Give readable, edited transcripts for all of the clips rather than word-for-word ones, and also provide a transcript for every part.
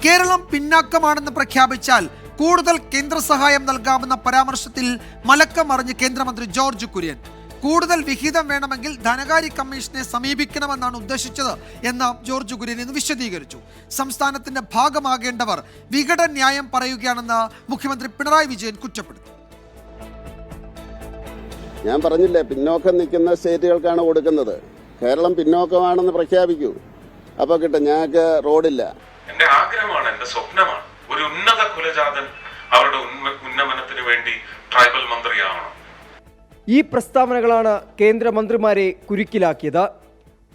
കേരളം പിന്നാക്കമാണെന്ന് പ്രഖ്യാപിച്ചാൽ കൂടുതൽ കേന്ദ്ര സഹായം നൽകാമെന്ന പരാമർശത്തിൽ മലക്കം മറിഞ്ഞ് കേന്ദ്രമന്ത്രി ജോർജ് കുര്യൻ. കൂടുതൽ വിഹിതം വേണമെങ്കിൽ ധനകാര്യ കമ്മീഷനെ സമീപിക്കണമെന്നാണ് ഉദ്ദേശിച്ചത് എന്ന് ജോർജ് കുര്യൻ ഇന്ന് വിശദീകരിച്ചു. സംസ്ഥാനത്തിന്റെ ഭാഗമാകേണ്ടവർ വികട ന്യായം പറയുകയാണെന്ന് മുഖ്യമന്ത്രി പിണറായി വിജയൻ കുറ്റപ്പെടുത്തി. ഞാൻ പറഞ്ഞില്ലേ, പിന്നോക്കം നിൽക്കുന്ന സ്റ്റേറ്റുകൾക്കാണ് കൊടുക്കുന്നത്. കേരളം പിന്നോക്കമാണെന്ന് പ്രഖ്യാപിക്കൂ, അപ്പോൾ കിട്ടും. ഞങ്ങൾക്ക് റോഡില്ല. എന്റെ ആഗ്രഹമാണ്, എന്റെ സ്വപ്നമാണ്, ഒരു ഉന്നത കുലജാതൻ അവരുടെ ഉന്നമനത്തിന് വേണ്ടി ട്രൈബൽ മന്ത്രിയാവണം. ഈ പ്രസ്താവനകളാണ് കേന്ദ്രമന്ത്രിമാരെ കുരുക്കിലാക്കിയത്.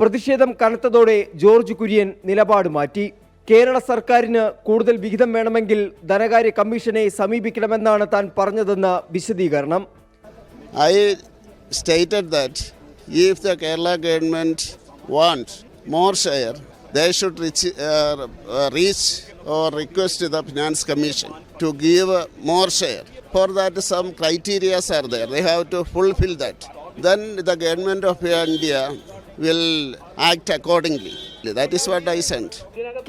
പ്രതിഷേധം കനത്തതോടെ ജോർജ് കുര്യൻ നിലപാട് മാറ്റി. കേരള സർക്കാരിന് കൂടുതൽ വിഹിതം വേണമെങ്കിൽ ധനകാര്യ കമ്മീഷനെ സമീപിക്കണമെന്നാണ് താൻ പറഞ്ഞതെന്ന് വിശദീകരണം. I stated that if the Kerala government wants more share, they should reach or request the Finance Commission to give more share. For that, some criteria are there. They have to fulfill that. Then the government of India will act accordingly. That is what I sent.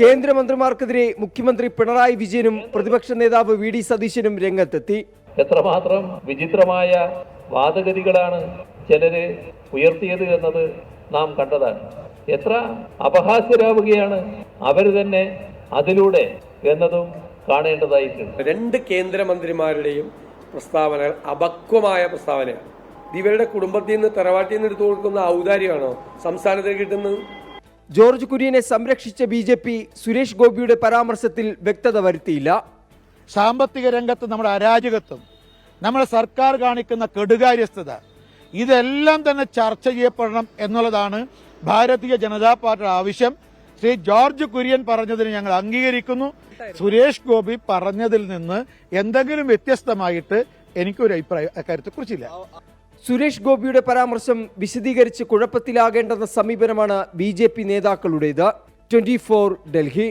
കേന്ദ്രമന്ത്രിമാർക്കെതിരെ മുഖ്യമന്ത്രി പിണറായി വിജയനും പ്രതിപക്ഷ നേതാവ് V D സതീശനും രംഗത്തെത്തി. എത്രമാത്രം വിചിത്രമായ വാദഗതികളാണ് ചിലര് ഉയർത്തിയത് എന്നത് നാം കണ്ടതാണ്. എത്ര അപഹാസ്യരാവുകയാണ് അവർ തന്നെ അതിലൂടെ എന്നതും കാണേണ്ടതായിട്ടുണ്ട്. രണ്ട് കേന്ദ്രമന്ത്രിമാരുടെയും പ്രസ്താവനകൾ അപക്വമായ പ്രസ്താവനയാണ്. ഇവരുടെ കുടുംബത്തിൽ നിന്ന് തറവാട്ടിൽ നിന്ന് എടുത്തു കൊടുക്കുന്ന ഔദാര്യമാണോ സംസ്ഥാനത്തിന് കിട്ടുന്നത്? ജോർജ് കുര്യനെ സംരക്ഷിച്ച BJP സുരേഷ് ഗോപിയുടെ പരാമർശത്തിൽ വ്യക്തത വരുത്തിയില്ല. സാമ്പത്തിക രംഗത്ത് നമ്മുടെ അരാജകത്വം, നമ്മുടെ സർക്കാർ കാണിക്കുന്ന കെടുകാര്യസ്ഥത, ഇതെല്ലാം തന്നെ ചർച്ച ചെയ്യപ്പെടണം എന്നുള്ളതാണ് ഭാരതീയ ജനതാ പാർട്ടിയുടെ ആവശ്യം. ശ്രീ ജോർജ് കുര്യൻ പറഞ്ഞതിന് ഞങ്ങൾ അംഗീകരിക്കുന്നു. സുരേഷ് ഗോപി പറഞ്ഞതിൽ നിന്ന് എന്തെങ്കിലും വ്യത്യസ്തമായിട്ട് എനിക്കൊരു അഭിപ്രായം അക്കാര്യത്തെക്കുറിച്ചില്ല. സുരേഷ് ഗോപിയുടെ പരാമർശം വിശദീകരിച്ച് കുഴപ്പത്തിലാകേണ്ടെന്ന സമീപനമാണ് BJP നേതാക്കളുടേത്. 24 ഡൽഹി.